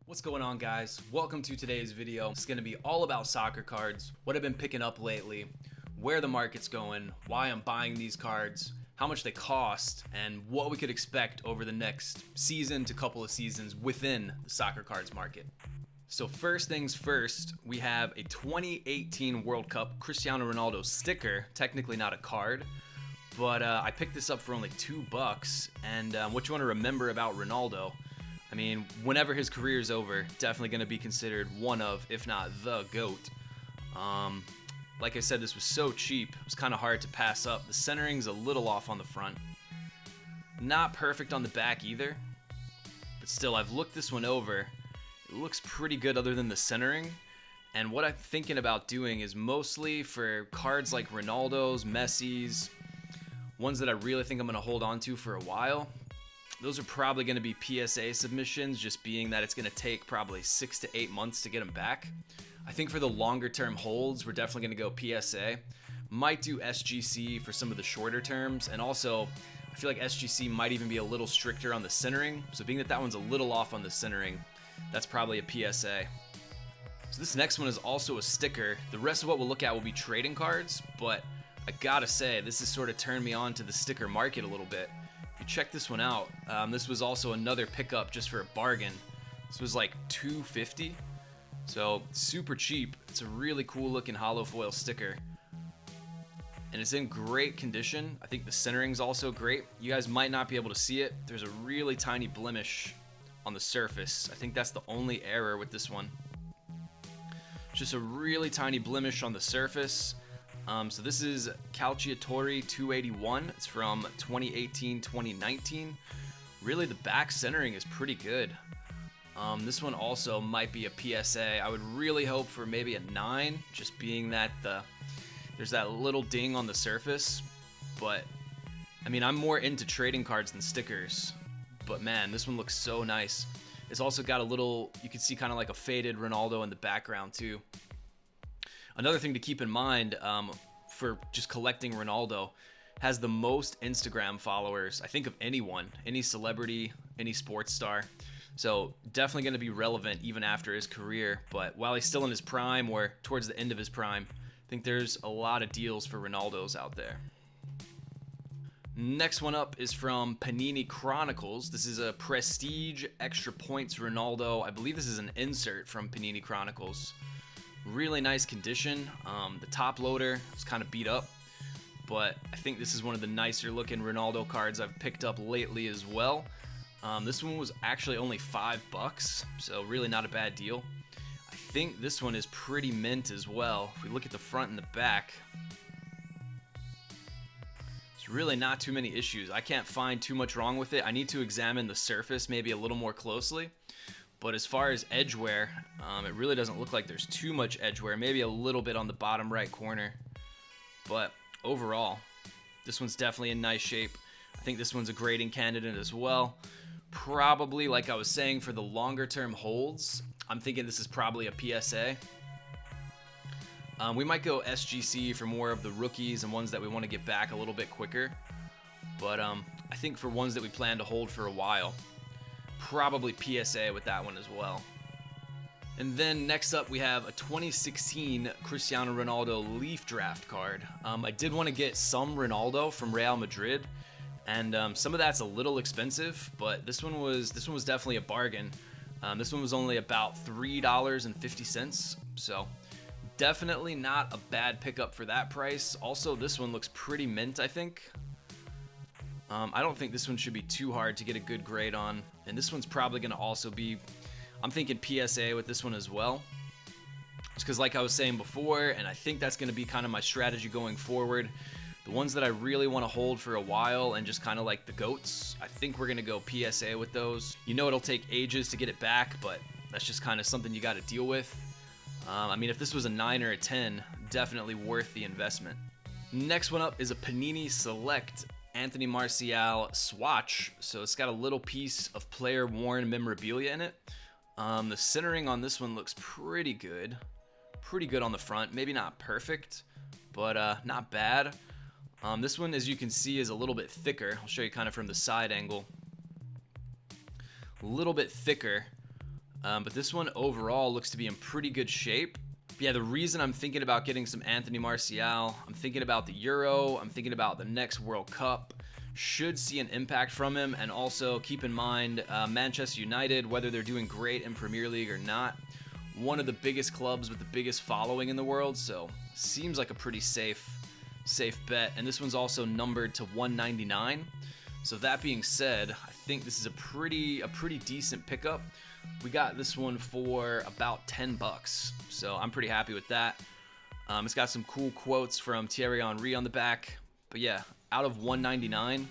What's going on, guys? Welcome to today's video. It's going to be all about soccer cards, what I've been picking up lately, where the market's going, why I'm buying these cards, how much they cost, and what we could expect over the next season to couple of seasons within the soccer cards market. So first things first, we have a 2018 World Cup Cristiano Ronaldo sticker, technically not a card, but I picked this up for only $2. And what you want to remember about Ronaldo, I mean, whenever his career is over, definitely going to be considered one of, if not the GOAT. Like I said, this was so cheap, it was kind of hard to pass up. The centering's a little off on the front. Not perfect on the back either, but still, I've looked this one over. It looks pretty good other than the centering. And what I'm thinking about doing is mostly for cards like Ronaldo's, Messi's, ones that I really think I'm going to hold on to for a while. Those are probably going to be PSA submissions, just being that it's going to take probably 6 to 8 months to get them back. I think for the longer term holds, we're definitely going to go PSA. Might do SGC for some of the shorter terms, and also I feel like SGC might even be a little stricter on the centering. So being that that one's a little off on the centering, that's probably a PSA. So this next one is also a sticker. The rest of what we'll look at will be trading cards, but I gotta say, this has sort of turned me on to the sticker market a little bit. If you check this one out, this was also another pickup just for a bargain. This was like $2.50, so super cheap. It's a really cool looking hollow foil sticker, and it's in great condition. I think the centering's also great. You guys might not be able to see it. There's a really tiny blemish on the surface. I think that's the only error with this one. Just a really tiny blemish on the surface. So this is Calciatore 281. It's from 2018-2019. Really, the back centering is pretty good. This one also might be a PSA. I would really hope for maybe a 9, just being that there's that little ding on the surface. But I mean, I'm more into trading cards than stickers. But man, this one looks so nice. It's also got a little, you can see kind of like a faded Ronaldo in the background too. Another thing to keep in mind for just collecting Ronaldo, has the most Instagram followers, I think, of anyone, any celebrity, any sports star. So definitely going to be relevant even after his career. But while he's still in his prime or towards the end of his prime, I think there's a lot of deals for Ronaldos out there. Next one up is from Panini Chronicles. This is a Prestige Extra Points Ronaldo. I believe this is an insert from Panini Chronicles. Really nice condition. The top loader is kind of beat up, but I think this is one of the nicer looking Ronaldo cards I've picked up lately as well. This one was actually only $5, so really not a bad deal. I think this one is pretty mint as well. If we look at the front and the back, it's really not too many issues. I can't find too much wrong with it. I need to examine the surface maybe a little more closely. But as far as edge wear, it really doesn't look like there's too much edge wear. Maybe a little bit on the bottom right corner. But overall, this one's definitely in nice shape. I think this one's a grading candidate as well. Probably, like I was saying, for the longer term holds, I'm thinking this is probably a PSA. We might go SGC for more of the rookies and ones that we want to get back a little bit quicker. But I think for ones that we plan to hold for a while, probably PSA with that one as well. And then next up we have a 2016 Cristiano Ronaldo Leaf Draft card. I did want to get some Ronaldo from Real Madrid, and some of that's a little expensive, but this one was definitely a bargain. This one was only about $3.50, so definitely not a bad pickup for that price. Also, this one looks pretty mint, I think. I don't think this one should be too hard to get a good grade on. And this one's probably going to also be, I'm thinking PSA with this one as well. Just because like I was saying before, and I think that's going to be kind of my strategy going forward, the ones that I really want to hold for a while and just kind of like the GOATs, I think we're going to go PSA with those. You know, it'll take ages to get it back, but that's just kind of something you got to deal with. I mean, if this was a 9 or a 10, definitely worth the investment. Next one up is a Panini Select Anthony Martial swatch. So it's got a little piece of player worn memorabilia in it. The centering on this one looks pretty good on the front. Maybe not perfect, but not bad. This one, as you can see, is a little bit thicker. I'll show you kind of from the side angle. A little bit thicker. But this one overall looks to be in pretty good shape. Yeah, the reason I'm thinking about getting some Anthony Martial, I'm thinking about the Euro, I'm thinking about the next World Cup. Should see an impact from him, and also keep in mind Manchester United, whether they're doing great in Premier League or not, one of the biggest clubs with the biggest following in the world, so seems like a pretty safe bet. And this one's also numbered to 199. So that being said, I think this is a pretty decent pickup. We got this one for about 10 bucks, so I'm pretty happy with that. It's got some cool quotes from Thierry Henry on the back, but yeah, out of 199,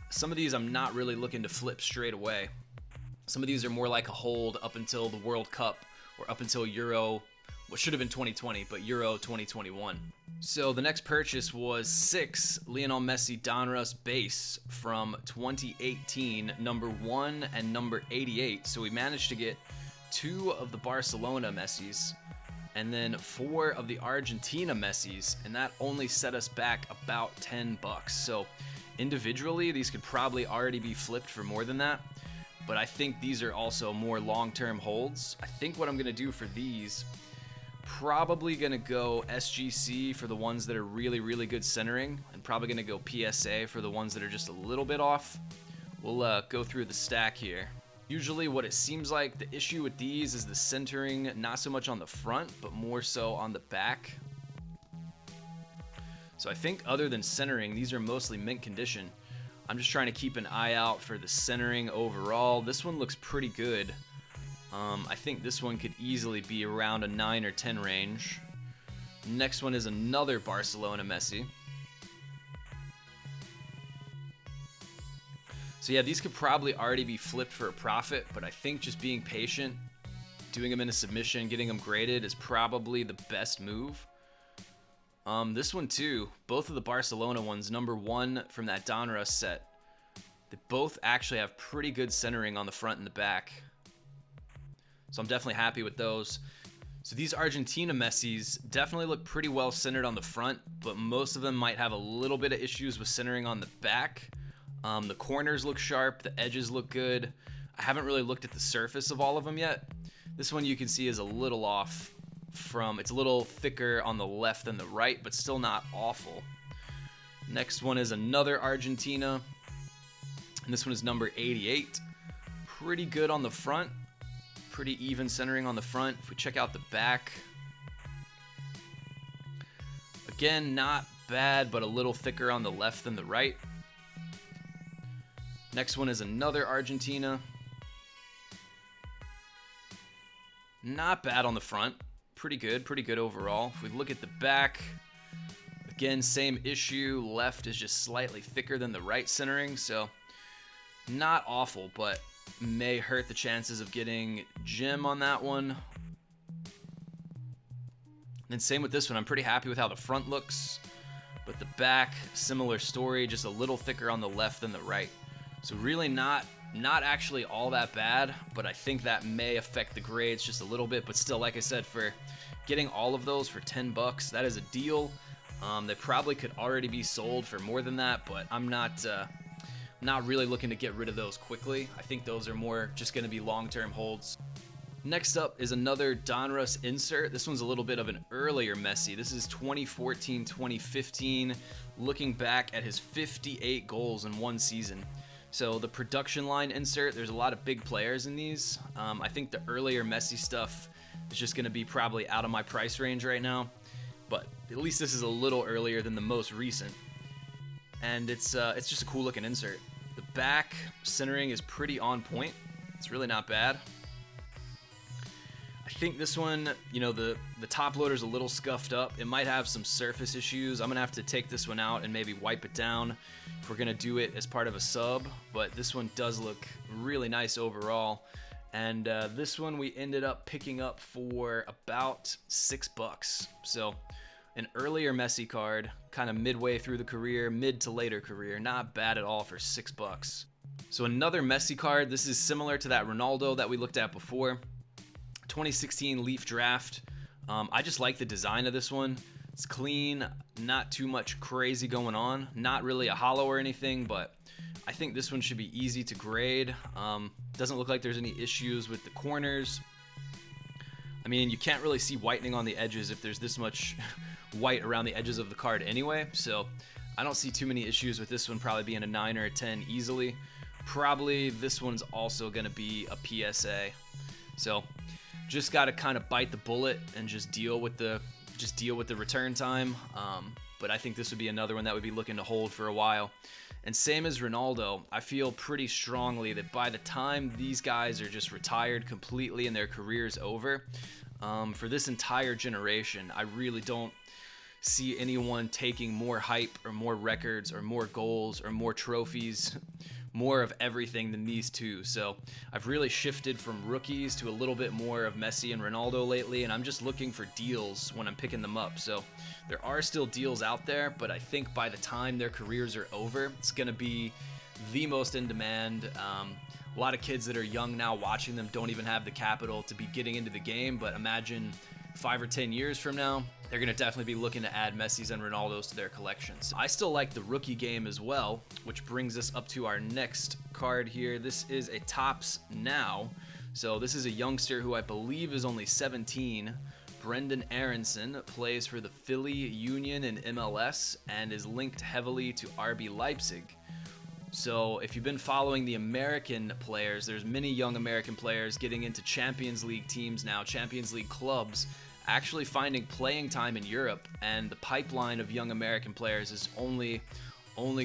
some of these I'm not really looking to flip straight away. Some of these are more like a hold up until the World Cup, or up until Euro, what should have been 2020, but Euro 2021. So the next purchase was 6 Lionel Messi Donruss base from 2018, number 1 and number 88. So we managed to get 2 of the Barcelona Messi'S and then 4 of the Argentina Messi'S, and that only set us back about 10 bucks. So individually, these could probably already be flipped for more than that, but I think these are also more long-term holds. I think what I'm gonna do for these, probably gonna go SGC for the ones that are really good centering, and probably gonna go PSA for the ones that are just a little bit off. We'll go through the stack here. Usually what it seems like the issue with these is the centering, not so much on the front, but more so on the back. So I think other than centering, these are mostly mint condition. I'm just trying to keep an eye out for the centering overall. This one looks pretty good. I think this one could easily be around a 9 or 10 range. Next one is another Barcelona Messi. So yeah, these could probably already be flipped for a profit, but I think just being patient, doing them in a submission, getting them graded is probably the best move. This one too, both of the Barcelona ones, number 1 from that Donruss set, they both actually have pretty good centering on the front and the back. So I'm definitely happy with those. So these Argentina Messi'S definitely look pretty well centered on the front, but most of them might have a little bit of issues with centering on the back. The corners look sharp, the edges look good. I haven't really looked at the surface of all of them yet. This one you can see is a little off from, it's a little thicker on the left than the right, but still not awful. Next one is another Argentina, and this one is number 88. Pretty good on the front, pretty even centering on the front. If we check out the back, again, not bad, but a little thicker on the left than the right. Next one is another Argentina. Not bad on the front. Pretty good overall. If we look at the back, again, same issue. Left is just slightly thicker than the right centering, so not awful, but may hurt the chances of getting gem on that one. And same with this one. I'm pretty happy with how the front looks, but the back, similar story, just a little thicker on the left than the right. So really not actually all that bad, but I think that may affect the grades just a little bit. But still, like I said, for getting all of those for 10 bucks, that is a deal. They probably could already be sold for more than that, but I'm not really looking to get rid of those quickly. I think those are more just going to be long-term holds. Next up is another Donruss insert. This one's a little bit of an earlier Messi. This is 2014-2015, looking back at his 58 goals in one season. So the production line insert, there's a lot of big players in these. I think the earlier Messi stuff is just going to be probably out of my price range right now, but at least this is a little earlier than the most recent. And it's just a cool looking insert. The back centering is pretty on point. It's really not bad. I think this one, you know, the top loader is a little scuffed up. It might have some surface issues. I'm gonna have to take this one out and maybe wipe it down if we're gonna do it as part of a sub, but this one does look really nice overall. And this one we ended up picking up for about $6. So an earlier Messi card, kind of midway through the career, mid to later career, not bad at all for $6. So another Messi card, this is similar to that Ronaldo that we looked at before. 2016 Leaf Draft. I just like the design of this one. It's clean, not too much crazy going on. Not really a hollow or anything, but I think this one should be easy to grade. Doesn't look like there's any issues with the corners. I mean, you can't really see whitening on the edges if there's this much white around the edges of the card anyway, so I don't see too many issues with this one probably being a 9 or a 10 easily. Probably this one's also going to be a PSA. So just got to kind of bite the bullet and just deal with the return time. But I think this would be another one that would be looking to hold for a while. And same as Ronaldo, I feel pretty strongly that by the time these guys are just retired completely and their career's over, for this entire generation, I really don't see anyone taking more hype or more records or more goals or more trophies, more of everything than these two. So I've really shifted from rookies to a little bit more of Messi and Ronaldo lately, and I'm just looking for deals when I'm picking them up. So there are still deals out there, but I think by the time their careers are over, it's going to be the most in demand. A lot of kids that are young now watching them don't even have the capital to be getting into the game, but imagine 5 or 10 years from now, they're going to definitely be looking to add Messi's and Ronaldo's to their collections. I still like the rookie game as well, which brings us up to our next card here. This is a Topps Now. So this is a youngster who I believe is only 17. Brendan Aronson plays for the Philly Union in MLS and is linked heavily to RB Leipzig. So if you've been following the American players, there's many young American players getting into Champions League teams now, Champions League clubs, actually finding playing time in Europe, and the pipeline of young American players is only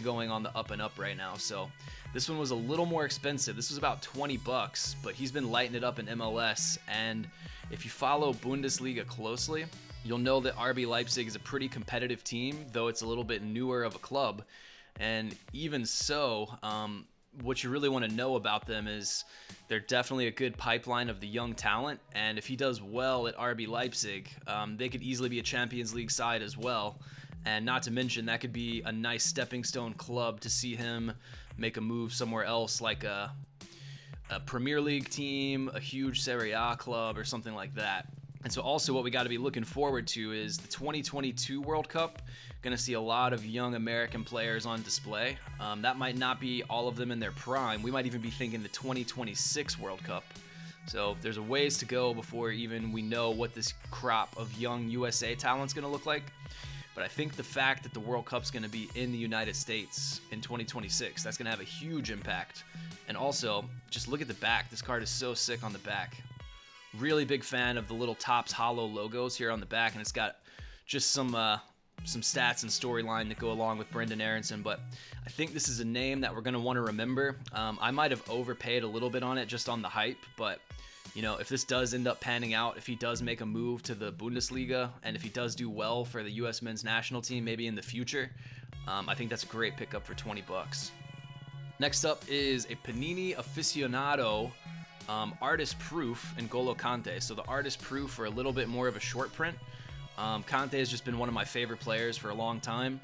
going on the up and up right now. So this one was a little more expensive. This was about 20 bucks, but he's been lighting it up in MLS, and if you follow Bundesliga closely, you'll know that RB Leipzig is a pretty competitive team, though it's a little bit newer of a club. And even so, what you really want to know about them is they're definitely a good pipeline of the young talent. And if he does well at RB Leipzig, they could easily be a Champions League side as well. And not to mention, that could be a nice stepping stone club to see him make a move somewhere else, like a Premier League team, a huge Serie A club, or something like that. And so also what we got to be looking forward to is the 2022 World Cup. Going to see a lot of young American players on display. That might not be all of them in their prime. We might even be thinking the 2026 World Cup. So there's a ways to go before even we know what this crop of young USA talent's going to look like. But I think the fact that the World Cup's going to be in the United States in 2026, that's going to have a huge impact. And also, just look at the back. This card is so sick on the back. Really big fan of the little Topps Hollow logos here on the back, and it's got just some stats and storyline that go along with Brendan Aronson. But I think this is a name that we're going to want to remember. I might have overpaid a little bit on it just on the hype, but you know, if this does end up panning out, if he does make a move to the Bundesliga, and if he does do well for the U.S. men's national team maybe in the future, I think that's a great pickup for 20 bucks. Next up is a Panini Aficionado artist proof N'Golo Kante. So the artist proof for a little bit more of a short print. Kante has just been one of my favorite players for a long time.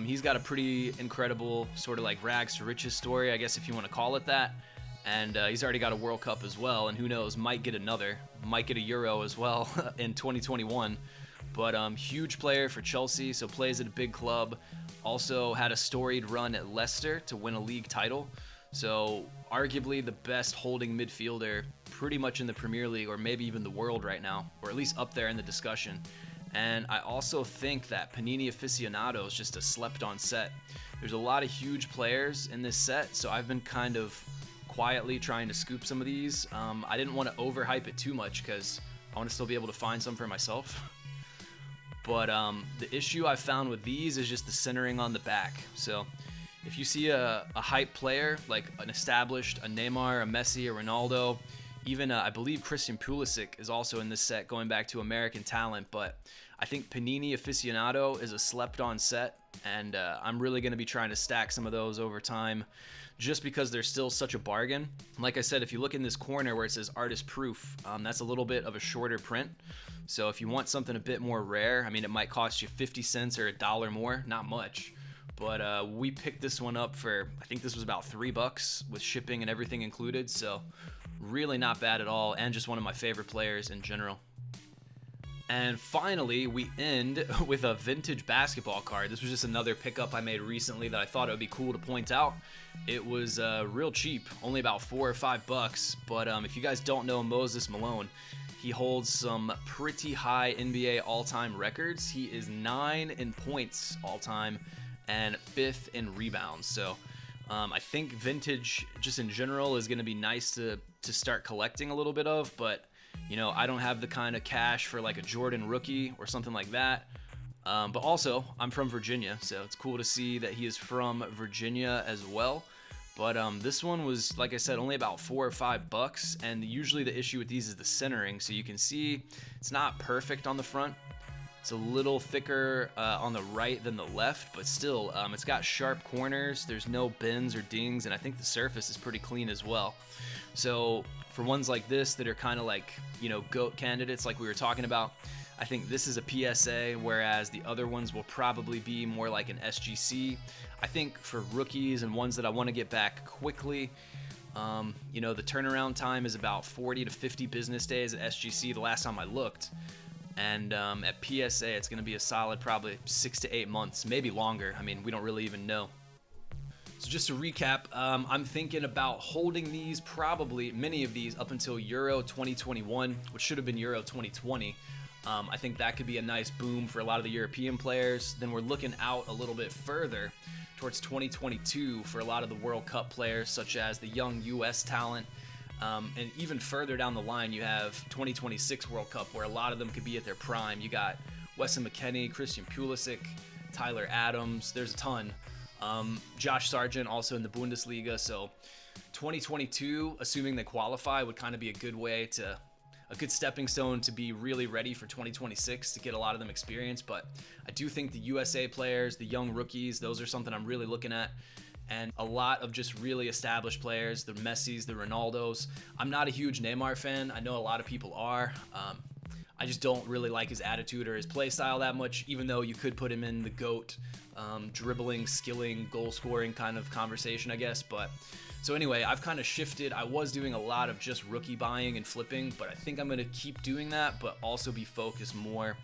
He's got a pretty incredible sort of like rags to riches story, I guess if you want to call it that. And he's already got a World Cup as well, and who knows, might get another, might get a Euro as well in 2021. But huge player for Chelsea, so plays at a big club. Also had a storied run at Leicester to win a league title. So arguably the best holding midfielder pretty much in the Premier League, or maybe even the world right now, or at least up there in the discussion. And I also think that Panini Aficionado is just a slept-on set. There's a lot of huge players in this set, so I've been kind of quietly trying to scoop some of these. I didn't want to overhype it too much because I want to still be able to find some for myself. But the issue I found with these is just the centering on the back. So if you see a hype player, like an established, a Neymar, a Messi, a Ronaldo, even I believe Christian Pulisic is also in this set, going back to American talent. But I think Panini Aficionado is a slept-on set, and I'm really going to be trying to stack some of those over time just because they're still such a bargain. Like I said, if you look in this corner where it says artist proof, that's a little bit of a shorter print. So if you want something a bit more rare, I mean, it might cost you 50 cents or $1 more, not much. But we picked this one up for, I think this was about $3 with shipping and everything included. So really not bad at all, and just one of my favorite players in general. And finally, we end with a vintage basketball card. This was just another pickup I made recently that I thought it would be cool to point out. It was real cheap, only about $4 or $5. But if you guys don't know Moses Malone, he holds some pretty high NBA all-time records. He is 9 in points all-time and 5th in rebounds. So I think vintage, just in general, is going to be nice to start collecting a little bit of, but you know, I don't have the kind of cash for like a Jordan rookie or something like that. But also, I'm from Virginia, so it's cool to see that he is from Virginia as well. But this one was, like I said, only about $4 or $5, and usually the issue with these is the centering. So you can see it's not perfect on the front. It's a little thicker on the right than the left, but still, it's got sharp corners. There's no bends or dings, and I think the surface is pretty clean as well. So for ones like this that are kind of like, you know, GOAT candidates like we were talking about, I think this is a PSA, whereas the other ones will probably be more like an SGC. I think for rookies and ones that I want to get back quickly, you know, the turnaround time is about 40 to 50 business days at SGC the last time I looked. And at PSA, it's going to be a solid probably 6 to 8 months, maybe longer. I mean, we don't really even know. So just to recap, I'm thinking about holding these, probably many of these, up until Euro 2021, which should have been Euro 2020. I think that could be a nice boom for a lot of the European players. Then we're looking out a little bit further towards 2022 for a lot of the World Cup players, such as the young US talent. And even further down the line, you have 2026 World Cup, where a lot of them could be at their prime. You got Wesson McKennie, Christian Pulisic, Tyler Adams. There's a ton. Josh Sargent also in the Bundesliga. So 2022, assuming they qualify, would kind of be a good stepping stone to be really ready for 2026 to get a lot of them experience. But I do think the USA players, the young rookies, those are something I'm really looking at. And a lot of just really established players, the Messi's, the Ronaldos. I'm not a huge Neymar fan. I know a lot of people are. I just don't really like his attitude or his play style that much, even though you could put him in the GOAT, dribbling, skilling, goal scoring kind of conversation, I guess. But so anyway, I've kind of shifted. I was doing a lot of just rookie buying and flipping, but I think I'm going to keep doing that, but also be focused more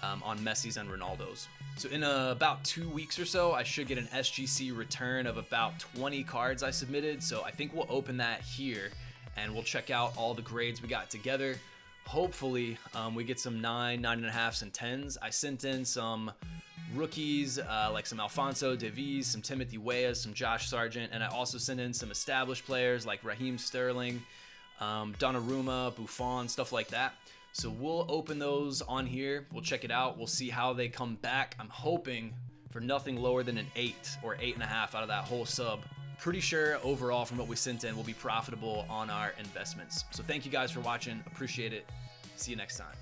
on Messi's and Ronaldo's. So in about 2 weeks or so, I should get an SGC return of about 20 cards I submitted. So I think we'll open that here and we'll check out all the grades we got together. Hopefully we get some 9, 9.5s, and 10s. I sent in some rookies, like some Alphonso Davies, some Timothy Weah, some Josh Sargent, and I also sent in some established players like Raheem Sterling, Donnarumma, Buffon, stuff like that. So we'll open those on here. We'll check it out. We'll see how they come back. I'm hoping for nothing lower than an 8 or 8.5 out of that whole sub. Pretty sure overall from what we sent in, we'll be profitable on our investments. So thank you guys for watching. Appreciate it. See you next time.